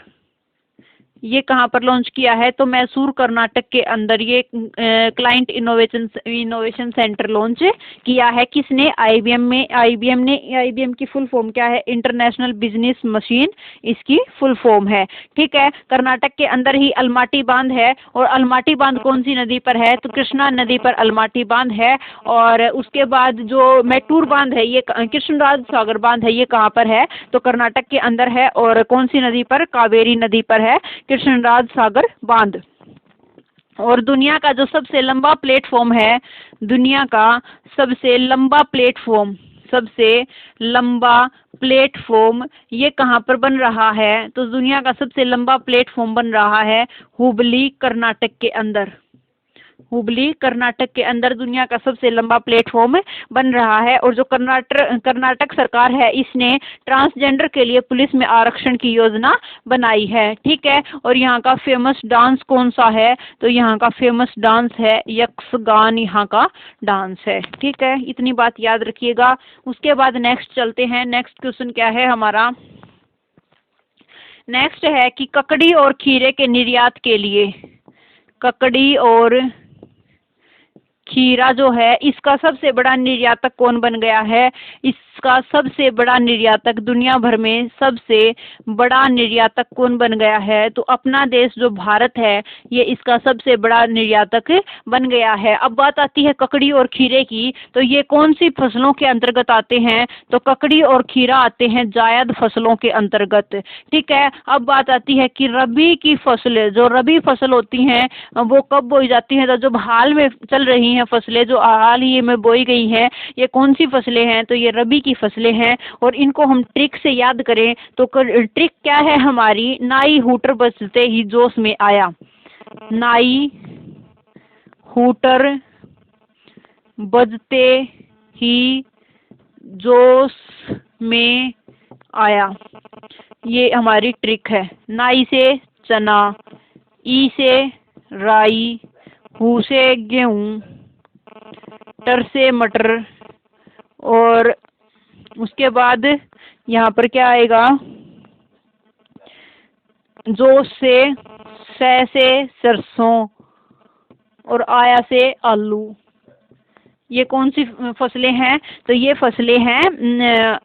ये कहाँ पर लॉन्च किया है? तो मैसूर कर्नाटक के अंदर ये क्लाइंट इनोवेशन सेंटर लॉन्च किया है। किसने? आईबीएम में। आईबीएम ने। आईबीएम की फुल फॉर्म क्या है? इंटरनेशनल बिजनेस मशीन इसकी फुल फॉर्म है। ठीक है, कर्नाटक के अंदर ही अलमाटी बांध है। और अलमाटी बांध कौन सी नदी पर है? तो कृष्णा नदी पर अलमाटी बांध है। और उसके बाद जो मैटूर बांध है, ये कृष्णराज सागर बांध है, ये कहाँ पर है? तो कर्नाटक के अंदर है। और कौन सी नदी पर? कावेरी नदी पर है कृष्णराज सागर बांध। और दुनिया का जो सबसे लंबा प्लेटफॉर्म है, दुनिया का सबसे लंबा प्लेटफॉर्म, सबसे लंबा प्लेटफॉर्म ये कहाँ पर बन रहा है? तो दुनिया का सबसे लंबा प्लेटफॉर्म बन रहा है हुबली कर्नाटक के अंदर। हुबली कर्नाटक के अंदर दुनिया का सबसे लंबा प्लेटफॉर्म बन रहा है। और जो कर्नाटक सरकार है इसने ट्रांसजेंडर के लिए पुलिस में आरक्षण की योजना बनाई है। ठीक है, और यहाँ का फेमस डांस कौन सा है? तो यहाँ का फेमस डांस है यक्षगान, यहाँ का डांस है। ठीक है, इतनी बात याद रखिएगा। उसके बाद नेक्स्ट चलते हैं। नेक्स्ट क्वेश्चन क्या है हमारा? नेक्स्ट है कि ककड़ी और खीरे के निर्यात के लिए, ककड़ी और खीरा जो है इसका सबसे बड़ा निर्यातक कौन बन गया है? इस इसका सबसे बड़ा निर्यातक, दुनिया भर में सबसे बड़ा निर्यातक कौन बन गया है? तो अपना देश जो भारत है ये इसका सबसे बड़ा निर्यातक बन गया है। अब बात आती है ककड़ी और खीरे की, तो ये कौन सी फसलों के अंतर्गत आते हैं? तो ककड़ी और खीरा आते हैं जायद फसलों के अंतर्गत। ठीक है, अब बात आती है कि रबी की फसलें, जो रबी फसल होती हैं वो कब बोई जाती हैं? तो जो हाल में चल रही हैं फसलें, जो हाल ही में बोई गई हैं, ये कौन सी फसलें हैं? तो ये रबी की फसलें हैं। और इनको हम ट्रिक से याद करें तो ट्रिक क्या है हमारी? नाई हूटर बजते ही जोश में आया। नाई हूटर बजते ही जोश में आया, ये हमारी ट्रिक है। नाई से चना, ई से राई, हू से गेहूं, टर से मटर, और उसके बाद यहाँ पर क्या आएगा? जोश से, सै से सरसों, और आया से आलू। ये कौन सी फसलें हैं? तो ये फसलें हैं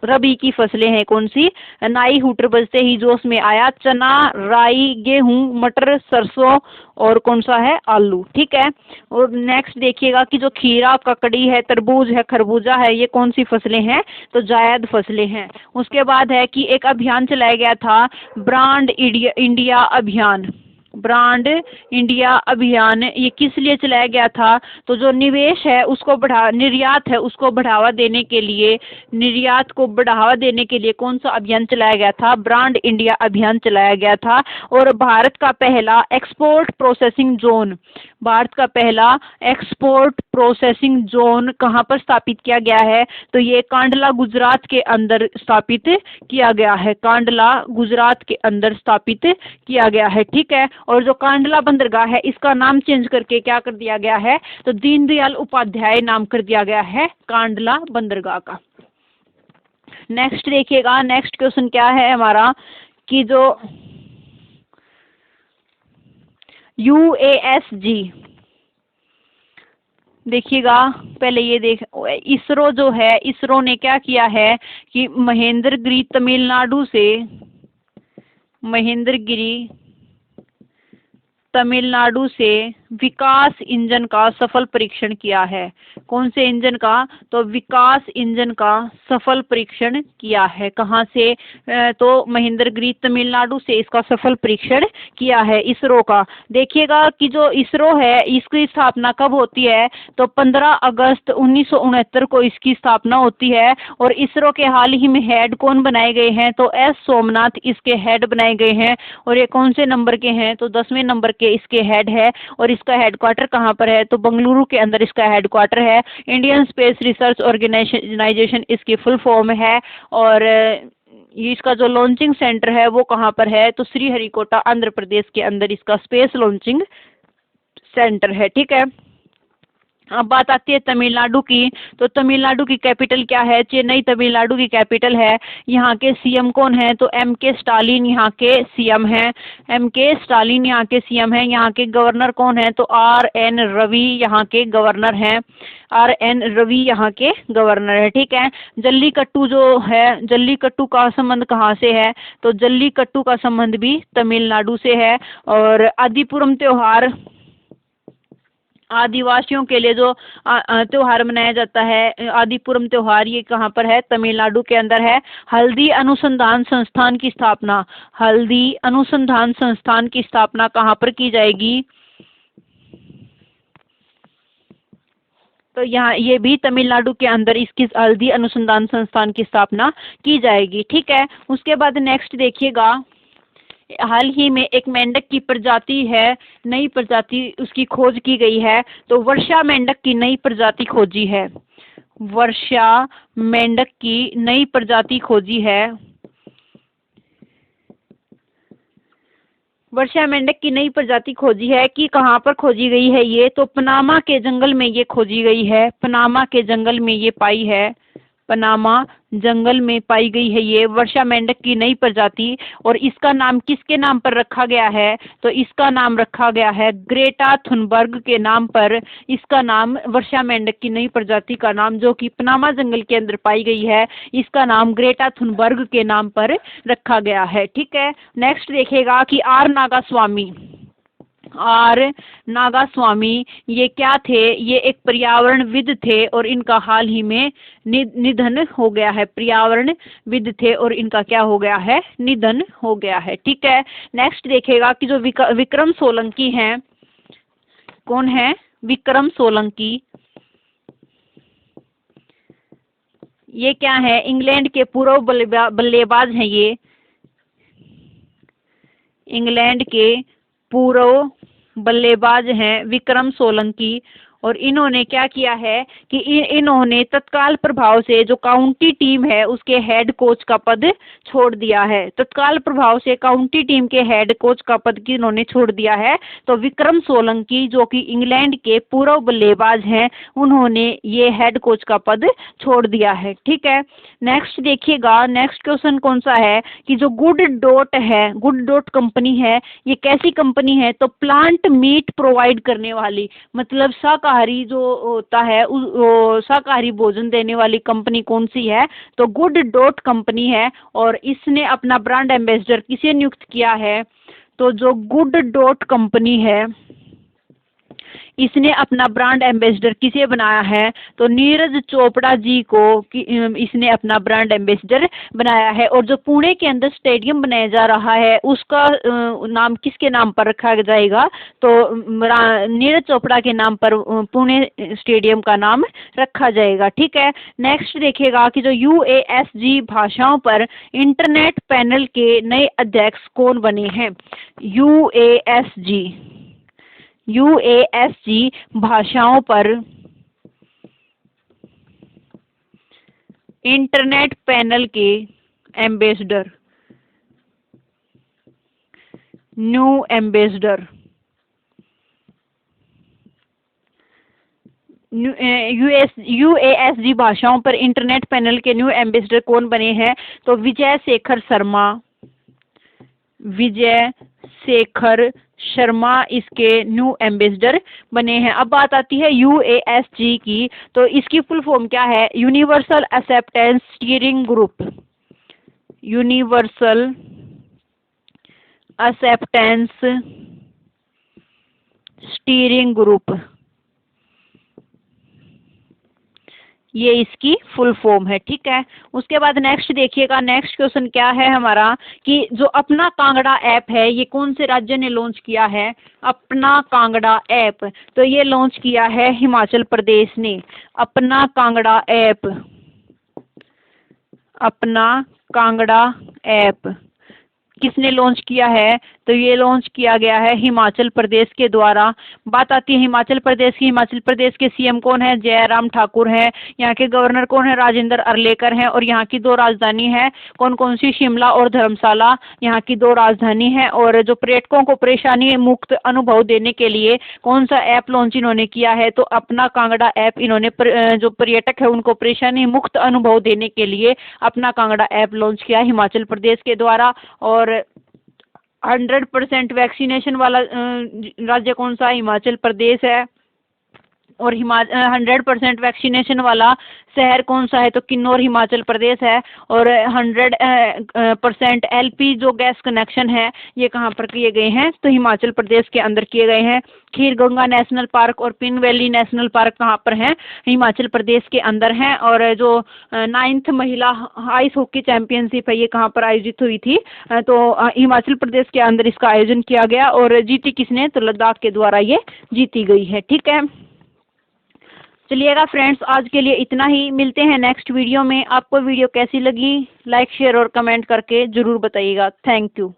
रबी की फसलें हैं। कौन सी? नाई हूटर बजते ही जोश में आया, चना, राई, गेहूं, मटर, सरसों, और कौन सा है? आलू। ठीक है, और नेक्स्ट देखिएगा कि जो खीरा, ककड़ी है, तरबूज है, खरबूजा है, ये कौन सी फसलें हैं? तो जायद फसलें हैं। उसके बाद है कि एक अभियान चलाया गया था, ब्रांड इंडिया अभियान। ब्रांड इंडिया अभियान ये किस लिए चलाया गया था? तो जो निवेश है उसको निर्यात है उसको बढ़ावा देने के लिए, निर्यात को बढ़ावा देने के लिए कौन सा अभियान चलाया गया था? ब्रांड इंडिया अभियान चलाया गया था। और भारत का पहला एक्सपोर्ट प्रोसेसिंग जोन, भारत का पहला एक्सपोर्ट प्रोसेसिंग जोन कहाँ पर स्थापित किया गया है? तो ये कांडला गुजरात के अंदर स्थापित किया गया है। कांडला गुजरात के अंदर स्थापित किया गया है। ठीक है, और जो कांडला बंदरगाह है इसका नाम चेंज करके क्या कर दिया गया है? तो दीनदयाल उपाध्याय नाम कर दिया गया है कांडला बंदरगाह का। नेक्स्ट देखिएगा, नेक्स्ट क्वेश्चन क्या है हमारा कि जो UASG, देखिएगा पहले ये देख, इसरो जो है, इसरो ने क्या किया है कि महेंद्रगिरी तमिलनाडु से विकास इंजन का सफल परीक्षण किया है। कौन से इंजन का? तो विकास इंजन का सफल परीक्षण किया है। कहाँ से? तो महेंद्रगिरी तमिलनाडु से इसका सफल परीक्षण किया है इसरो का। देखिएगा कि जो इसरो है इसकी स्थापना कब होती है? तो 15 अगस्त 1969 को इसकी स्थापना होती है। और इसरो के हाल ही में हेड कौन बनाए गए हैं? तो एस सोमनाथ इसके हेड बनाए गए हैं। और ये कौन से नंबर के हैं? तो 10वें नंबर के इसके हेड है। और इसका हेडक्वार्टर कहाँ पर है? तो बेंगलुरु के अंदर इसका हेडक्वार्टर है। इंडियन स्पेस रिसर्च ऑर्गेनाइजेशन इसकी फुल फॉर्म है। और ये इसका जो लॉन्चिंग सेंटर है वो कहाँ पर है? तो श्रीहरिकोटा आंध्र प्रदेश के अंदर इसका स्पेस लॉन्चिंग सेंटर है। ठीक है, अब बात आती है तमिलनाडु की। तो तमिलनाडु की कैपिटल क्या है? चेन्नई तमिलनाडु की कैपिटल है। यहाँ के सीएम कौन है? तो MK स्टालिन यहाँ के सीएम हैं। MK स्टालिन यहाँ के सीएम हैं। यहाँ के गवर्नर कौन है? तो RN रवि यहाँ के गवर्नर हैं। RN रवि यहाँ के गवर्नर है। ठीक है, जल्लीकट्टू जो है, जल्लीकट्टू का संबंध कहाँ से है? तो जल्लीकट्टू का संबंध भी तमिलनाडु से है। और आदिपुरम त्योहार, आदिवासियों के लिए जो त्योहार मनाया जाता है, आदिपुरम त्योहार, ये कहाँ पर है? तमिलनाडु के अंदर है। हल्दी अनुसंधान संस्थान की स्थापना, हल्दी अनुसंधान संस्थान की स्थापना कहाँ पर की जाएगी? तो यहाँ ये भी तमिलनाडु के अंदर इसकी हल्दी अनुसंधान संस्थान की स्थापना की जाएगी। ठीक है, उसके बाद नेक्स्ट देखिएगा, हाल ही में एक मेंढक की प्रजाति है, नई प्रजाति उसकी खोज की गई है। तो वर्षा मेंढक की नई प्रजाति खोजी है। वर्षा मेंढक की नई प्रजाति खोजी है। वर्षा मेंढक की नई प्रजाति खोजी है कि कहाँ पर खोजी गई है ये? तो पनामा के जंगल में ये खोजी गई है। पनामा के जंगल में ये पाई है। पनामा जंगल में पाई गई है ये वर्षा मेंढक की नई प्रजाति। और इसका नाम किसके नाम पर रखा गया है? तो इसका नाम रखा गया है ग्रेटा थुनबर्ग के नाम पर। इसका नाम वर्षा मेंढक की नई प्रजाति का नाम जो कि पनामा जंगल के अंदर पाई गई है, इसका नाम ग्रेटा थुनबर्ग के नाम पर रखा गया है। ठीक है, नेक्स्ट देखेगा कि आर नागास्वामी। आर नागास्वामी ये क्या थे? ये एक पर्यावरणविद थे और इनका हाल ही में निधन हो गया है। पर्यावरणविद थे और इनका क्या हो गया है? निधन हो गया है। ठीक है, नेक्स्ट देखेगा कि जो विक्रम सोलंकी हैं, कौन है? विक्रम सोलंकी। ये क्या है? इंग्लैंड के पूर्व बल्लेबाज हैं ये। इंग्लैंड के पूर्व बल्लेबाज हैं विक्रम सोलंकी। और इन्होंने क्या किया है कि इन्होंने तत्काल प्रभाव से जो काउंटी टीम है उसके हेड कोच का पद छोड़ दिया है। तत्काल प्रभाव से काउंटी टीम के हेड कोच का पद की इन्होंने छोड़ दिया है। तो विक्रम सोलंकी जो कि इंग्लैंड के पूर्व बल्लेबाज हैं, उन्होंने ये हेड कोच का पद छोड़ दिया है। ठीक है, नेक्स्ट देखिएगा, नेक्स्ट क्वेश्चन कौन सा है कि जो गुड डॉट है, गुड डॉट कंपनी है, ये कैसी कंपनी है? तो प्लांट मीट प्रोवाइड करने वाली, मतलब शाकाहारी जो होता है शाकाहारी भोजन देने वाली कंपनी कौन सी है? तो गुड डॉट कंपनी है। और इसने अपना ब्रांड एम्बेसडर किसे नियुक्त किया है? तो जो गुड डॉट कंपनी है इसने अपना ब्रांड एम्बेसडर किसे बनाया है? तो नीरज चोपड़ा जी को इसने अपना ब्रांड एम्बेसडर बनाया है। और जो पुणे के अंदर स्टेडियम बनाया जा रहा है उसका नाम किसके नाम पर रखा जाएगा? तो नीरज चोपड़ा के नाम पर पुणे स्टेडियम का नाम रखा जाएगा। ठीक है, नेक्स्ट देखेगा कि जो UASG भाषाओं पर इंटरनेट पैनल के नए अध्यक्ष कौन बने हैं? UASG भाषाओं पर इंटरनेट पैनल के एम्बेसडर, न्यू एम्बेसडर, UASG भाषाओं पर इंटरनेट पैनल के न्यू एम्बेसडर कौन बने हैं? तो विजय शेखर शर्मा इसके न्यू एम्बेसडर बने हैं। अब बात आती है UASG की, तो इसकी फुल फॉर्म क्या है? Universal acceptance steering group. Universal acceptance steering group, ये इसकी फुल फॉर्म है। ठीक है, उसके बाद नेक्स्ट देखिएगा, नेक्स्ट क्वेश्चन क्या है हमारा कि जो अपना कांगड़ा ऐप है ये कौन से राज्य ने लॉन्च किया है? अपना कांगड़ा ऐप, तो ये लॉन्च किया है हिमाचल प्रदेश ने। अपना कांगड़ा ऐप, अपना कांगड़ा ऐप किसने लॉन्च किया है? तो ये लॉन्च किया गया है हिमाचल प्रदेश के द्वारा। बात आती है हिमाचल प्रदेश की, हिमाचल प्रदेश के CM कौन है? जयराम ठाकुर है। यहाँ के गवर्नर कौन है? राजेंद्र अरलेकर हैं। और यहाँ की 2 राजधानी है, कौन कौन सी? शिमला और धर्मशाला, यहाँ की 2 राजधानी है। और जो पर्यटकों को परेशानी मुक्त अनुभव देने के लिए कौन सा ऐप लॉन्च इन्होंने किया है? तो अपना कांगड़ा ऐप इन्होंने जो पर्यटक है उनको परेशानी मुक्त अनुभव देने के लिए अपना कांगड़ा ऐप लॉन्च किया हिमाचल प्रदेश के द्वारा। और 100% वैक्सीनेशन वाला राज्य कौन सा? हिमाचल प्रदेश है। और 100% वैक्सीनेशन वाला शहर कौन सा है? तो किन्नौर हिमाचल प्रदेश है। और 100% LP जो गैस कनेक्शन है ये कहाँ पर किए गए हैं? तो हिमाचल प्रदेश के अंदर किए गए हैं। खीर गंगा नेशनल पार्क और पिन वैली नेशनल पार्क कहाँ पर हैं? हिमाचल प्रदेश के अंदर हैं। और जो 9th महिला आइस हॉकी चैंपियनशिप है ये कहाँ पर आयोजित हुई थी? तो हिमाचल प्रदेश के अंदर इसका आयोजन किया गया। और जीती किसने? तो लद्दाख के द्वारा ये जीती गई है। ठीक है, चलिएगा फ्रेंड्स, आज के लिए इतना ही। मिलते हैं नेक्स्ट वीडियो में। आपको वीडियो कैसी लगी लाइक शेयर और कमेंट करके जरूर बताइएगा। Thank you.